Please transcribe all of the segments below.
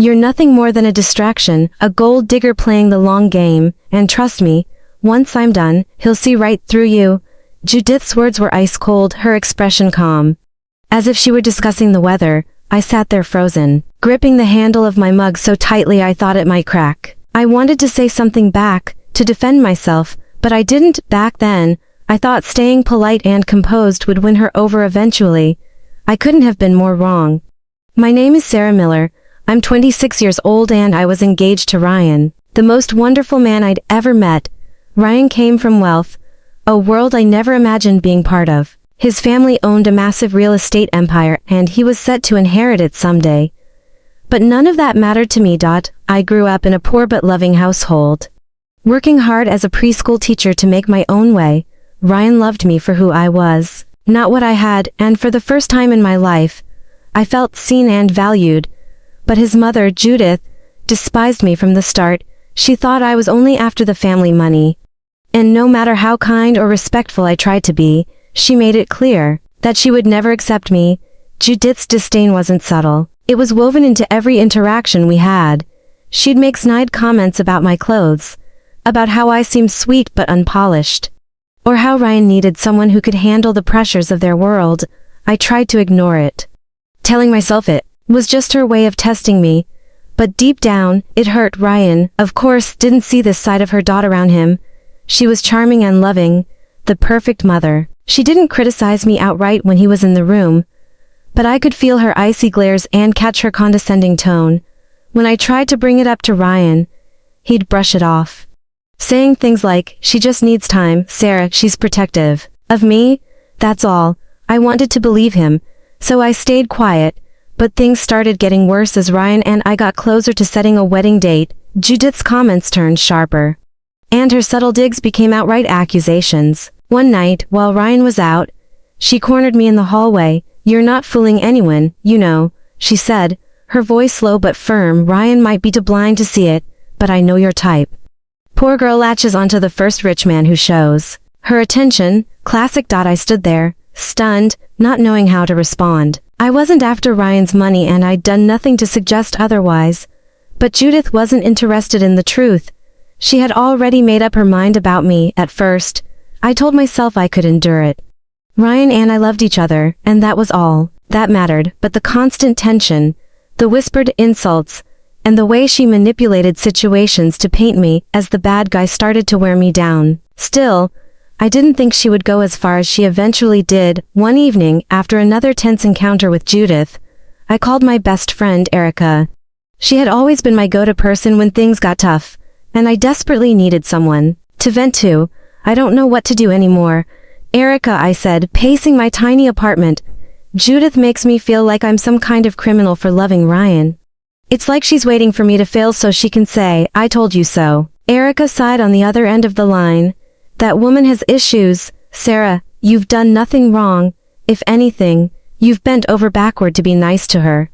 You're nothing more than a distraction, a gold digger playing the long game, and trust me, once I'm done, he'll see right through you." Judith's words were ice cold, her expression calm. As if she were discussing the weather, I sat there frozen, gripping the handle of my mug so tightly I thought it might crack. I wanted to say something back, to defend myself, but I didn't. Back then, I thought staying polite and composed would win her over eventually. I couldn't have been more wrong. "My name is Sarah Miller. I'm 26 years old and I was engaged to Ryan, the most wonderful man I'd ever met. Ryan came from wealth, a world I never imagined being part of. His family owned a massive real estate empire and he was set to inherit it someday. But none of that mattered to me. I grew up in a poor but loving household, working hard as a preschool teacher to make my own way. Ryan loved me for who I was, not what I had, and for the first time in my life, I felt seen and valued. But his mother, Judith, despised me from the start. She thought I was only after the family money. And no matter how kind or respectful I tried to be, she made it clear that she would never accept me. Judith's disdain wasn't subtle. It was woven into every interaction we had. She'd make snide comments about my clothes, about how I seemed sweet but unpolished, or how Ryan needed someone who could handle the pressures of their world. I tried to ignore it, telling myself it was just her way of testing me. But deep down, it hurt. Ryan, of course, didn't see this side of her daughter around him. She was charming and loving, the perfect mother. She didn't criticize me outright when he was in the room, but I could feel her icy glares and catch her condescending tone. When I tried to bring it up to Ryan, he'd brush it off, saying things like, "She just needs time, Sarah, she's protective of me." That's all. I wanted to believe him, so I stayed quiet. But things started getting worse as Ryan and I got closer to setting a wedding date. Judith's comments turned sharper, and her subtle digs became outright accusations. One night, while Ryan was out, she cornered me in the hallway. "You're not fooling anyone, you know," she said, her voice slow but firm. "Ryan might be too blind to see it, but I know your type. Poor girl latches onto the first rich man who shows her attention." Classic. I stood there, stunned, not knowing how to respond. I wasn't after Ryan's money and I'd done nothing to suggest otherwise. But Judith wasn't interested in the truth. She had already made up her mind about me. At first, I told myself I could endure it. Ryan and I loved each other, and that was all that mattered. But the constant tension, the whispered insults, and the way she manipulated situations to paint me as the bad guy started to wear me down. Still, I didn't think she would go as far as she eventually did. One evening, after another tense encounter with Judith, I called my best friend Erica. She had always been my go-to person when things got tough, and I desperately needed someone to vent to. "I don't know what to do anymore, Erica," I said, pacing my tiny apartment. "Judith makes me feel like I'm some kind of criminal for loving Ryan. It's like she's waiting for me to fail so she can say, 'I told you so.'" Erica sighed on the other end of the line. "That woman has issues, Sarah. You've done nothing wrong. If anything, you've bent over backward to be nice to her.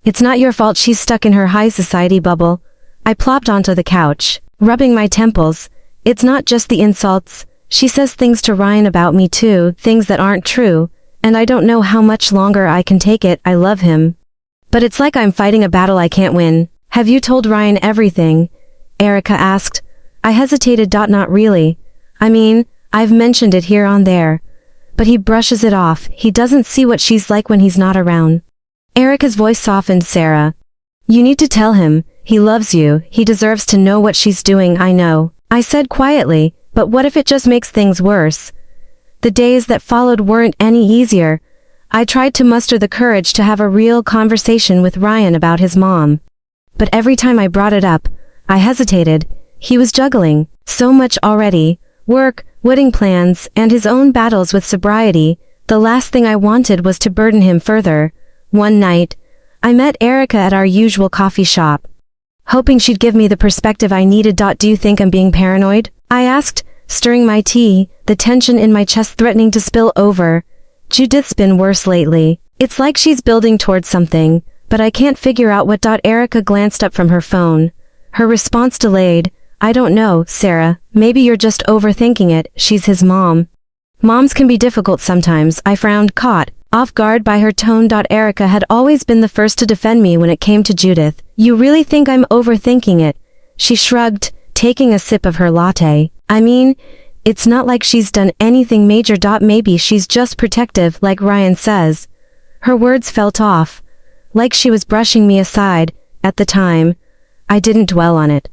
It's not your fault she's stuck in her high society bubble." I plopped onto the couch, rubbing my temples. "It's not just the insults. She says things to Ryan about me too, things that aren't true, and I don't know how much longer I can take it. I love him, but it's like I'm fighting a battle I can't win." "Have you told Ryan everything?" Erica asked. I hesitated. "Not really. I mean, I've mentioned it here and there, but he brushes it off. He doesn't see what she's like when he's not around." Erica's voice softened. "Sarah, you need to tell him. He loves you. He deserves to know what she's doing." "I know," I said quietly, "but what if it just makes things worse?" The days that followed weren't any easier. I tried to muster the courage to have a real conversation with Ryan about his mom. But every time I brought it up, I hesitated. He was juggling so much already. Work, wedding plans, and his own battles with sobriety. The last thing I wanted was to burden him further. One night, I met Erica at our usual coffee shop, hoping she'd give me the perspective I needed. "Do you think I'm being paranoid?" I asked, stirring my tea, the tension in my chest threatening to spill over. "Judith's been worse lately. It's like she's building towards something, but I can't figure out what." Erica glanced up from her phone, her response delayed. "I don't know, Sarah. Maybe you're just overthinking it. She's his mom. Moms can be difficult sometimes." I frowned, caught off guard by her tone. Erica had always been the first to defend me when it came to Judith. You really think I'm overthinking it? She shrugged, taking a sip of her latte. I mean, it's not like she's done anything major. Maybe she's just protective like Ryan says. Her words felt off, like she was brushing me aside. At the time, I didn't dwell on it,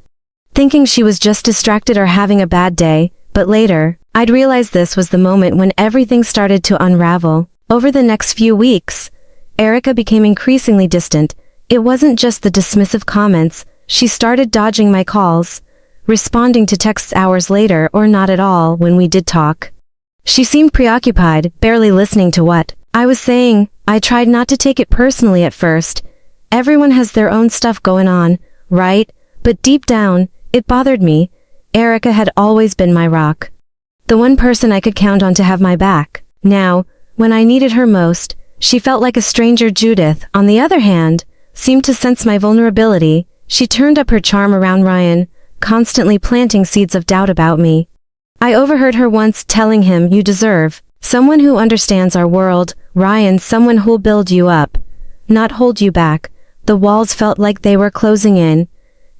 thinking she was just distracted or having a bad day, but later, I'd realized this was the moment when everything started to unravel. Over the next few weeks, Erica became increasingly distant. It wasn't just the dismissive comments, she started dodging my calls, responding to texts hours later or not at all when we did talk. She seemed preoccupied, barely listening to what I was saying. I tried not to take it personally at first. Everyone has their own stuff going on, right? But deep down, it bothered me. Erica had always been my rock, the one person I could count on to have my back. Now, when I needed her most, she felt like a stranger. Judith, on the other hand, seemed to sense my vulnerability. She turned up her charm around Ryan, constantly planting seeds of doubt about me. I overheard her once telling him, "You deserve someone who understands our world, Ryan, someone who'll build you up, not hold you back." The walls felt like they were closing in,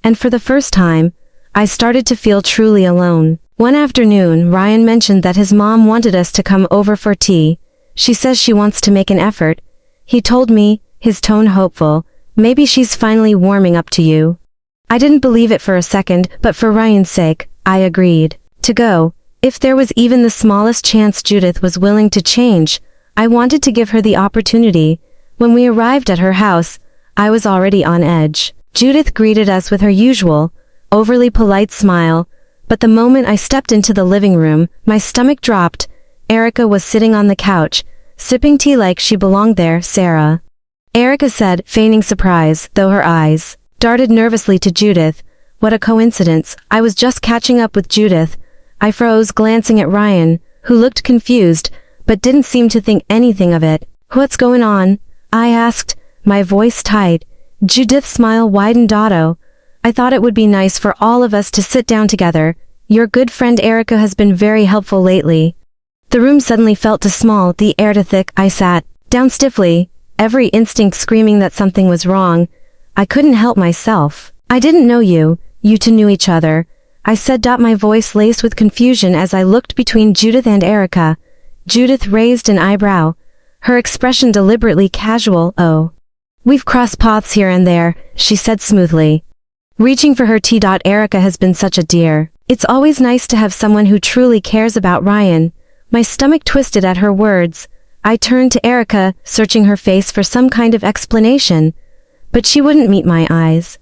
and for the first time, I started to feel truly alone. One afternoon, Ryan mentioned that his mom wanted us to come over for tea. She says she wants to make an effort. He told me, his tone hopeful, "Maybe she's finally warming up to you." I didn't believe it for a second, but for Ryan's sake, I agreed to go. If there was even the smallest chance Judith was willing to change, I wanted to give her the opportunity. When we arrived at her house, I was already on edge. Judith greeted us with her usual, overly polite smile, but the moment I stepped into the living room, my stomach dropped. Erica was sitting on the couch, sipping tea like she belonged there. "Sarah," Erica said, feigning surprise, though her eyes darted nervously to Judith. What a coincidence, I was just catching up with Judith. I froze, glancing at Ryan, who looked confused, but didn't seem to think anything of it. "What's going on?" I asked, my voice tight. Judith's smile widened. "Otto, I thought it would be nice for all of us to sit down together. Your good friend Erica has been very helpful lately." The room suddenly felt too small, the air too thick. I sat down stiffly, every instinct screaming that something was wrong. I couldn't help myself. "I didn't know you two knew each other," I said. My voice laced with confusion as I looked between Judith and Erica. Judith raised an eyebrow, her expression deliberately casual. "Oh, we've crossed paths here and there," she said smoothly, reaching for her tea. "Erica has been such a dear. It's always nice to have someone who truly cares about Ryan." My stomach twisted at her words. I turned to Erica, searching her face for some kind of explanation, but she wouldn't meet my eyes.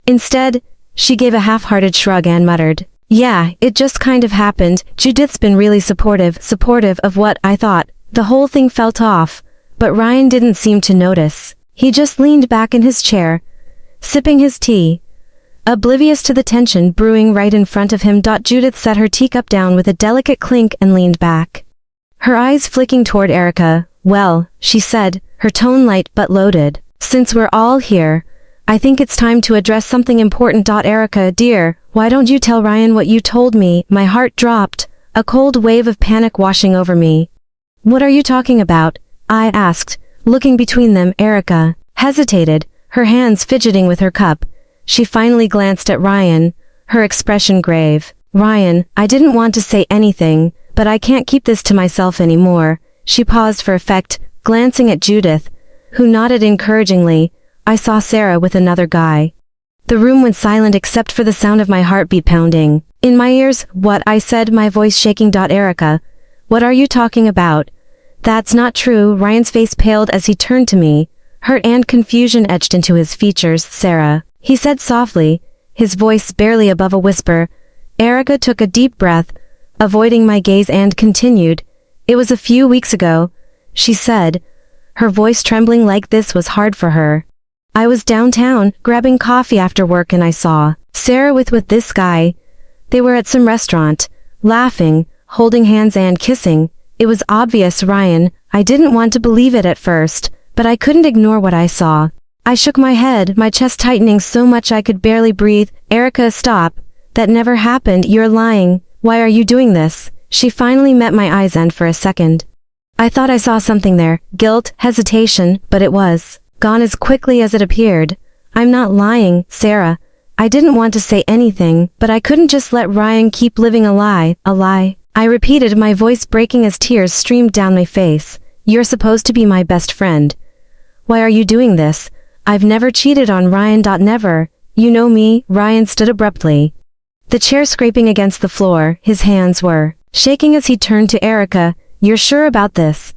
Instead, she gave a half-hearted shrug and muttered, "Yeah, it just kind of happened. Judith's been really supportive of what I thought." The whole thing felt off, but Ryan didn't seem to notice. He just leaned back in his chair, sipping his tea, oblivious to the tension brewing right in front of him. Judith set her teacup down with a delicate clink and leaned back, her eyes flicking toward Erica. "Well," she said, her tone light but loaded, "since we're all here, I think it's time to address something important." "Erica, dear, why don't you tell Ryan what you told me?" My heart dropped, a cold wave of panic washing over me. "What are you talking about?" I asked, looking between them. Erica hesitated, her hands fidgeting with her cup. She finally glanced at Ryan, her expression grave. "Ryan, I didn't want to say anything, but I can't keep this to myself anymore." She paused for effect, glancing at Judith, who nodded encouragingly. I saw Sarah with another guy. The room went silent except for the sound of my heartbeat pounding in my ears. "What?" I said, my voice shaking. "Erica, what are you talking about?" "That's not true." Ryan's face paled as he turned to me, hurt and confusion etched into his features. "Sarah," he said softly, his voice barely above a whisper. Erica took a deep breath, avoiding my gaze, and continued. "It was a few weeks ago," she said, her voice trembling like this was hard for her. "I was downtown, grabbing coffee after work, and I saw Sarah with this guy. They were at some restaurant, laughing, holding hands and kissing. It was obvious." "Ryan, I didn't want to believe it at first, but I couldn't ignore what I saw." I shook my head, my chest tightening so much I could barely breathe. "Erica, stop. That never happened. You're lying. Why are you doing this?" She finally met my eyes, and for a second, I thought I saw something there, guilt, hesitation, but it was gone as quickly as it appeared. I'm not lying, Sarah. I didn't want to say anything, but I couldn't just let Ryan keep living a lie. I repeated, my voice breaking as tears streamed down my face. You're supposed to be my best friend. Why are you doing this? I've never cheated on Ryan. Never. You know me. Ryan stood abruptly, the chair scraping against the floor. His hands were shaking as he turned to Erica. You're sure about this?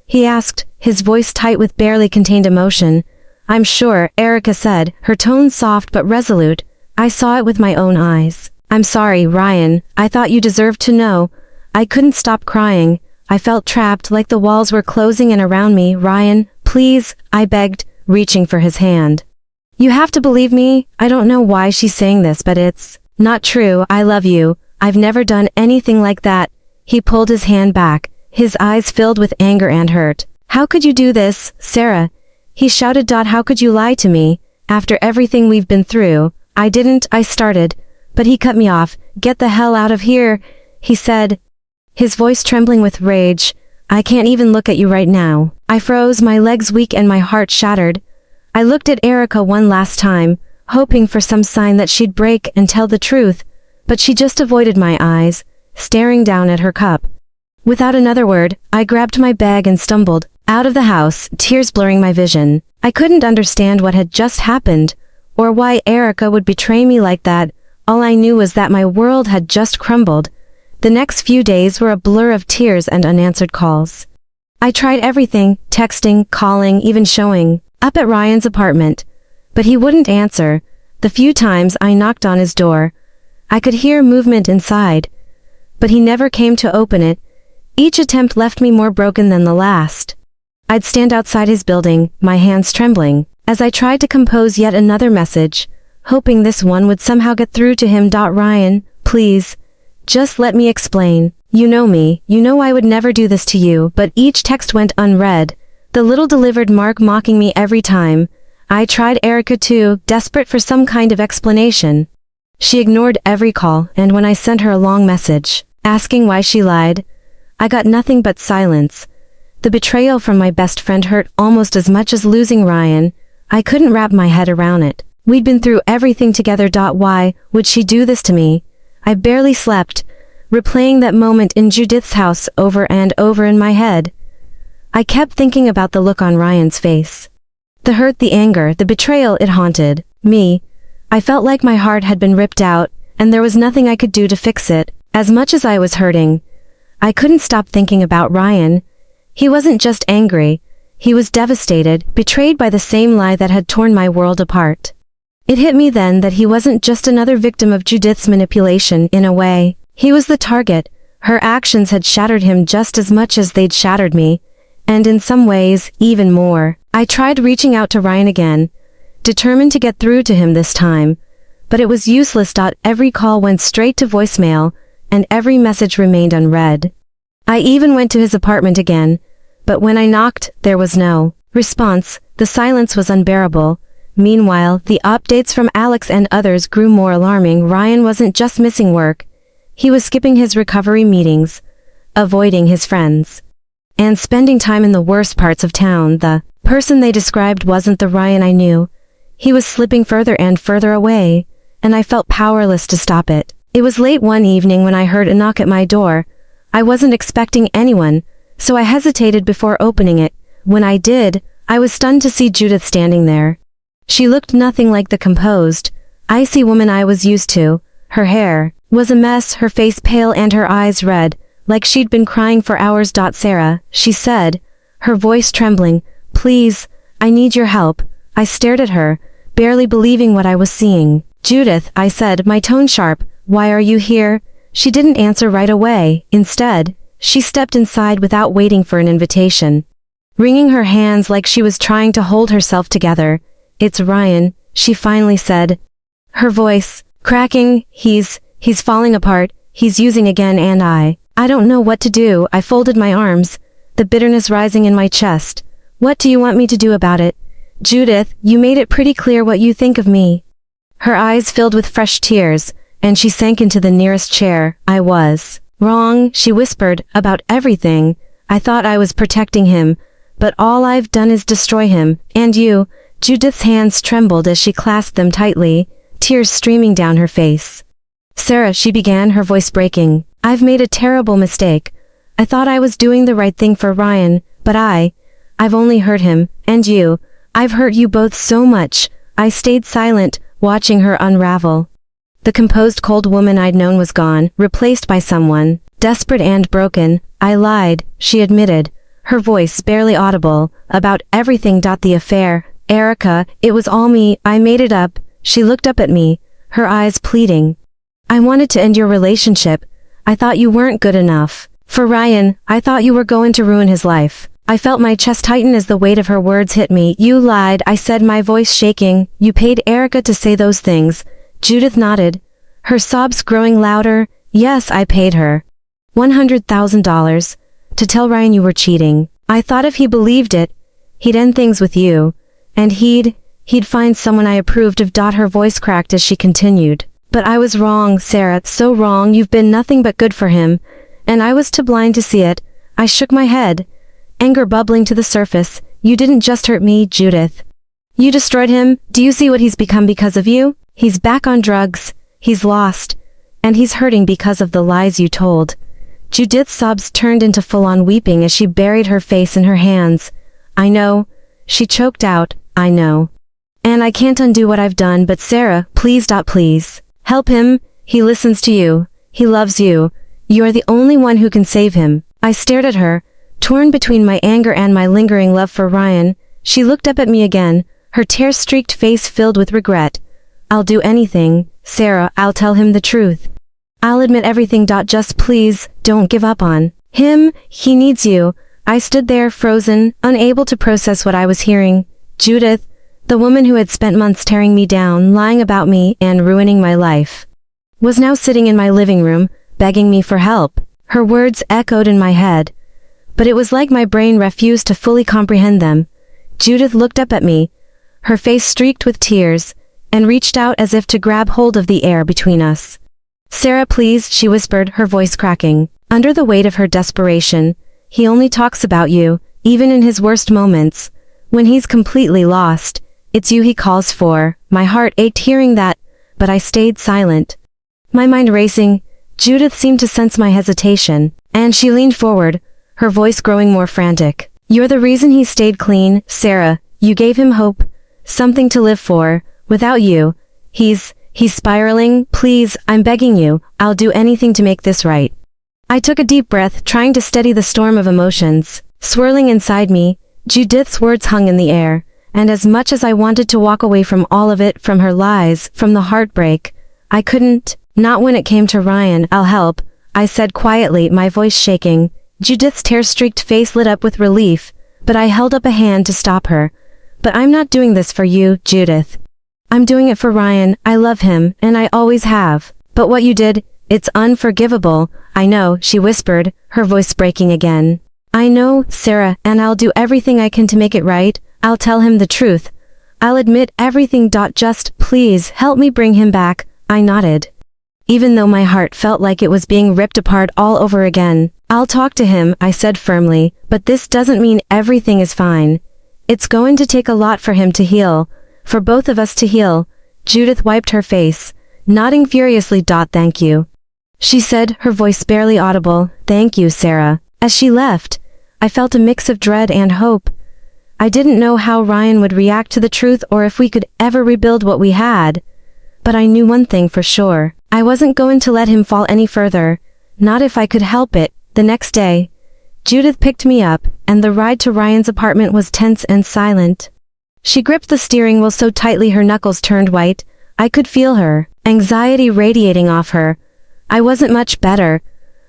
He asked, his voice tight with barely contained emotion. I'm sure, Erica said, her tone soft but resolute. I saw it with my own eyes. I'm sorry, Ryan. I thought you deserved to know. I couldn't stop crying. I felt trapped, like the walls were closing in around me. Ryan, please, I begged, reaching for his hand. You have to believe me. I don't know why she's saying this, but it's not true. I love you. I've never done anything like that. He pulled his hand back, his eyes filled with anger and hurt. How could you do this, Sarah? He shouted. How could you lie to me? After everything we've been through. I didn't, I started, but he cut me off. Get the hell out of here, he said, his voice trembling with rage. I can't even look at you right now. I froze, my legs weak and my heart shattered. I looked at Erica one last time, hoping for some sign that she'd break and tell the truth, but she just avoided my eyes, staring down at her cup. Without another word, I grabbed my bag and stumbled out of the house, tears blurring my vision. I couldn't understand what had just happened, or why Erica would betray me like that. All I knew was that my world had just crumbled. The next few days were a blur of tears and unanswered calls. I tried everything, texting, calling, even showing up at Ryan's apartment, but he wouldn't answer. The few times I knocked on his door, I could hear movement inside, but he never came to open it. Each attempt left me more broken than the last. I'd stand outside his building, my hands trembling, as I tried to compose yet another message, hoping this one would somehow get through to him. Ryan, please, just let me explain. You know me, you know I would never do this to you, but each text went unread, the little delivered mark mocking me every time. I tried Erica too, desperate for some kind of explanation. She ignored every call, and when I sent her a long message, asking why she lied, I got nothing but silence. The betrayal from my best friend hurt almost as much as losing Ryan. I couldn't wrap my head around it. We'd been through everything together. Why would she do this to me? I barely slept, replaying that moment in Judith's house over and over in my head. I kept thinking about the look on Ryan's face. The hurt, the anger, the betrayal, it haunted me. I felt like my heart had been ripped out, and there was nothing I could do to fix it. As much as I was hurting, I couldn't stop thinking about Ryan. He wasn't just angry. He was devastated, betrayed by the same lie that had torn my world apart. It hit me then that he wasn't just another victim of Judith's manipulation. In a way, he was the target. Her actions had shattered him just as much as they'd shattered me, and in some ways, even more. I tried reaching out to Ryan again, determined to get through to him this time, but it was useless. Every call went straight to voicemail, and every message remained unread. I even went to his apartment again, but when I knocked, there was no response. The silence was unbearable. Meanwhile, the updates from Alex and others grew more alarming. Ryan wasn't just missing work. He was skipping his recovery meetings, avoiding his friends, and spending time in the worst parts of town. The person they described wasn't the Ryan I knew. He was slipping further and further away, and I felt powerless to stop it. It was late one evening when I heard a knock at my door. I wasn't expecting anyone, so I hesitated before opening it. When I did, I was stunned to see Judith standing there. She looked nothing like the composed, icy woman I was used to. Her hair was a mess, her face pale and her eyes red, like she'd been crying for hours. Sarah, she said, her voice trembling, please, I need your help. I stared at her, barely believing what I was seeing. Judith, I said, my tone sharp, why are you here? She didn't answer right away. Instead, she stepped inside without waiting for an invitation, wringing her hands like she was trying to hold herself together. It's Ryan, she finally said, her voice cracking. He's falling apart, he's using again, and I don't know what to do. I folded my arms, the bitterness rising in my chest. What do you want me to do about it? Judith, you made it pretty clear what you think of me. Her eyes filled with fresh tears, and she sank into the nearest chair. I was wrong, she whispered, about everything. I thought I was protecting him, but all I've done is destroy him, and you." Judith's hands trembled as she clasped them tightly, tears streaming down her face. "Sarah," she began, her voice breaking, "I've made a terrible mistake. I thought I was doing the right thing for Ryan, but I've only hurt him, and you. I've hurt you both so much." I stayed silent, watching her unravel. The composed cold woman I'd known was gone, replaced by someone desperate and broken. "I lied," she admitted, her voice barely audible, "about everything. The affair. Erica, it was all me, I made it up." She looked up at me, her eyes pleading. "I wanted to end your relationship. I thought you weren't good enough for Ryan. I thought you were going to ruin his life." I felt my chest tighten as the weight of her words hit me. "You lied," I said, my voice shaking. "You paid Erica to say those things." Judith nodded, her sobs growing louder. "Yes, I paid her $100,000 to tell Ryan you were cheating. I thought if he believed it, he'd end things with you, and he'd find someone I approved of." Her voice cracked as she continued. "But I was wrong, Sarah, so wrong. You've been nothing but good for him, and I was too blind to see it." I shook my head, anger bubbling to the surface. "You didn't just hurt me, Judith. You destroyed him. Do you see what he's become because of you? He's back on drugs, he's lost, and he's hurting because of the lies you told." Judith's sobs turned into full-on weeping as she buried her face in her hands. "I know," she choked out, "I know. And I can't undo what I've done, but Sarah, please. Please. Help him. He listens to you. He loves you. You're the only one who can save him." I stared at her, torn between my anger and my lingering love for Ryan. She looked up at me again, her tear-streaked face filled with regret. "I'll do anything, Sarah. I'll tell him the truth. I'll admit everything. Just please, don't give up on him. He needs you." I stood there frozen, unable to process what I was hearing. Judith, the woman who had spent months tearing me down, lying about me, and ruining my life, was now sitting in my living room, begging me for help. Her words echoed in my head, but it was like my brain refused to fully comprehend them. Judith looked up at me, her face streaked with tears, and reached out as if to grab hold of the air between us. "Sarah, please," she whispered, her voice cracking. Under the weight of her desperation, "He only talks about you, even in his worst moments. When he's completely lost, it's you he calls for." My heart ached hearing that, but I stayed silent, my mind racing. Judith seemed to sense my hesitation, and she leaned forward, her voice growing more frantic. "You're the reason he stayed clean, Sarah. You gave him hope, something to live for. Without you, he's spiraling. Please, I'm begging you, I'll do anything to make this right." I took a deep breath, trying to steady the storm of emotions swirling inside me. Judith's words hung in the air, and as much as I wanted to walk away from all of it, from her lies, from the heartbreak, I couldn't. "Not when it came to Ryan. I'll help," I said quietly, my voice shaking. Judith's tear-streaked face lit up with relief, but I held up a hand to stop her. "But I'm not doing this for you, Judith. I'm doing it for Ryan. I love him, and I always have. But what you did, it's unforgivable." "I know," she whispered, her voice breaking again. "I know, Sarah, and I'll do everything I can to make it right. I'll tell him the truth. I'll admit everything. Just please help me bring him back." I nodded, even though my heart felt like it was being ripped apart all over again. "I'll talk to him," I said firmly, "but this doesn't mean everything is fine. It's going to take a lot for him to heal, for both of us to heal." Judith wiped her face, nodding furiously. "Thank you," she said, her voice barely audible. "Thank you, Sarah." As she left, I felt a mix of dread and hope. I didn't know how Ryan would react to the truth or if we could ever rebuild what we had. But I knew one thing for sure. I wasn't going to let him fall any further, not if I could help it. The next day, Judith picked me up, and the ride to Ryan's apartment was tense and silent. She gripped the steering wheel so tightly her knuckles turned white. I could feel her anxiety radiating off her. I wasn't much better.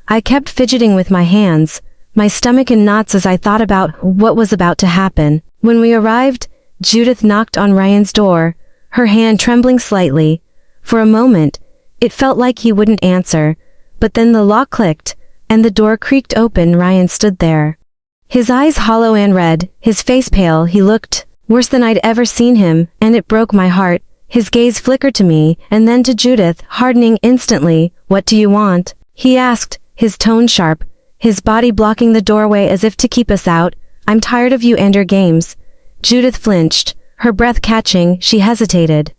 I kept fidgeting with my hands, my stomach in knots as I thought about what was about to happen. When we arrived, Judith knocked on Ryan's door, her hand trembling slightly. For a moment, it felt like he wouldn't answer, but then the lock clicked, and the door creaked open. Ryan stood there, his eyes hollow and red, his face pale. He looked worse than I'd ever seen him, and it broke my heart. His gaze flickered to me, and then to Judith, hardening instantly. "What do you want?" he asked, his tone sharp, his body blocking the doorway as if to keep us out. I'm tired of you and your games. Judith flinched, her breath catching. She hesitated,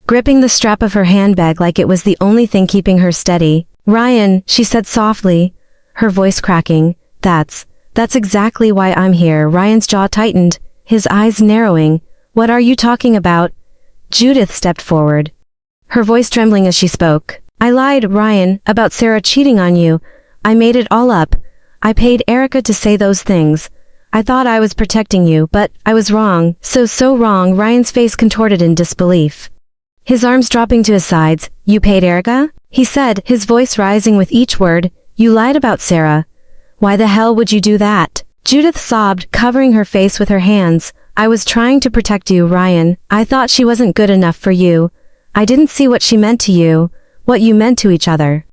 gripping the strap of her handbag like it was the only thing keeping her steady. Ryan, she said softly, her voice cracking, that's exactly why I'm here. Ryan's jaw tightened, his eyes narrowing. What are you talking about? Judith stepped forward, her voice trembling as she spoke. I lied, Ryan, about Sarah cheating on you. I made it all up. I paid Erica to say those things. I thought I was protecting you, but I was wrong. So wrong. Ryan's face contorted in disbelief, his arms dropping to his sides. You paid Erica? He said, his voice rising with each word. You lied about Sarah. Why the hell would you do that? Judith sobbed, covering her face with her hands. I was trying to protect you, Ryan. I thought she wasn't good enough for you. I didn't see what she meant to you, what you meant to each other.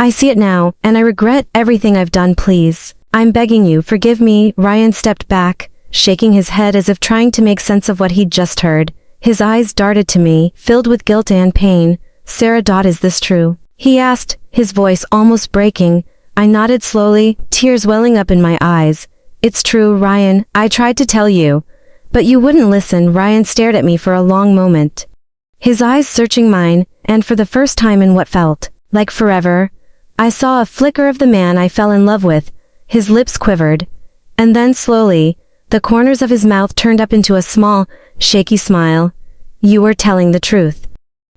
I see it now, and I regret everything I've done. Please. I'm begging you, forgive me. Ryan stepped back, shaking his head as if trying to make sense of what he'd just heard. His eyes darted to me, filled with guilt and pain. Sarah, is this true? He asked, his voice almost breaking. I nodded slowly, tears welling up in my eyes. It's true, Ryan. I tried to tell you, but you wouldn't listen. Ryan stared at me for a long moment, his eyes searching mine, and for the first time in what felt like forever, I saw a flicker of the man I fell in love with. His lips quivered, and then slowly, the corners of his mouth turned up into a small, shaky smile. You were telling the truth,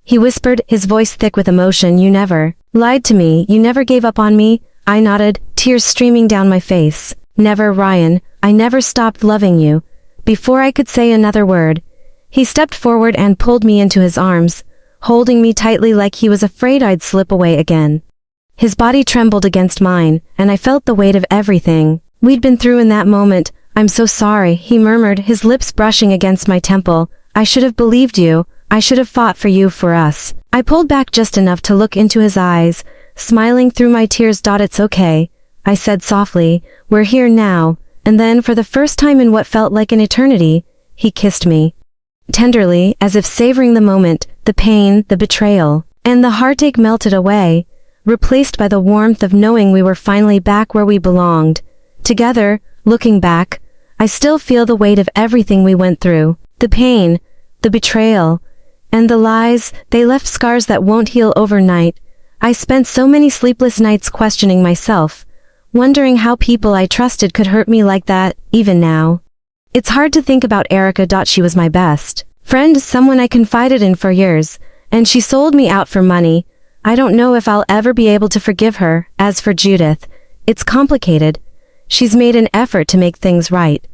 he whispered, his voice thick with emotion. You never lied to me. You never gave up on me. I nodded, tears streaming down my face. Never, Ryan. I never stopped loving you. Before I could say another word, he stepped forward and pulled me into his arms, holding me tightly like he was afraid I'd slip away again. His body trembled against mine, and I felt the weight of everything we'd been through in that moment. I'm so sorry, he murmured, his lips brushing against my temple. I should have believed you. I should have fought for you, for us. I pulled back just enough to look into his eyes, smiling through my tears. It's okay, I said softly. We're here now. And then, for the first time in what felt like an eternity, he kissed me. Tenderly, as if savoring the moment, the pain, the betrayal, and the heartache melted away, replaced by the warmth of knowing we were finally back where we belonged. Together, looking back, I still feel the weight of everything we went through. The pain, the betrayal, and the lies. They left scars that won't heal overnight. I spent so many sleepless nights questioning myself, wondering how people I trusted could hurt me like that. Even now, it's hard to think about Erica. She was my best friend, someone I confided in for years, and she sold me out for money. I don't know if I'll ever be able to forgive her. As for Judith, it's complicated. She's made an effort to make things right,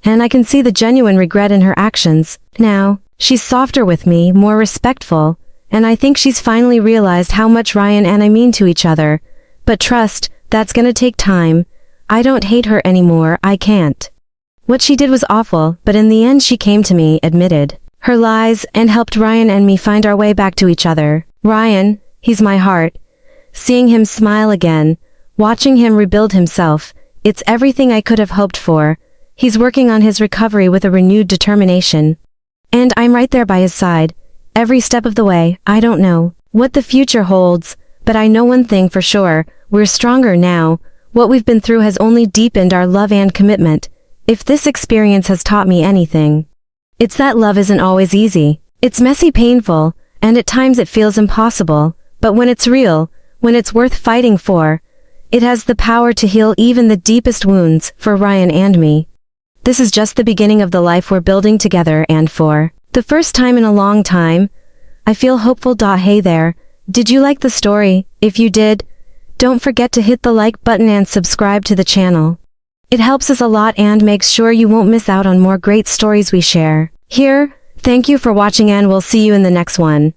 and I can see the genuine regret in her actions. Now, she's softer with me, more respectful, and I think she's finally realized how much Ryan and I mean to each other. But trust, that's gonna take time. I don't hate her anymore. I can't. What she did was awful, but in the end she came to me, admitted her lies, and helped Ryan and me find our way back to each other. Ryan, he's my heart. Seeing him smile again, watching him rebuild himself, it's everything I could have hoped for. He's working on his recovery with a renewed determination, and I'm right there by his side, every step of the way. I don't know what the future holds, but I know one thing for sure. We're stronger now. What we've been through has only deepened our love and commitment. If this experience has taught me anything, it's that love isn't always easy. It's messy, painful, and at times it feels impossible. But when it's real, when it's worth fighting for, it has the power to heal even the deepest wounds. For Ryan and me, this is just the beginning of the life we're building together, and for the first time in a long time, I feel hopeful. Hey there, did you like the story? If you did, don't forget to hit the like button and subscribe to the channel. It helps us a lot and makes sure you won't miss out on more great stories we share here. Thank you for watching, and we'll see you in the next one.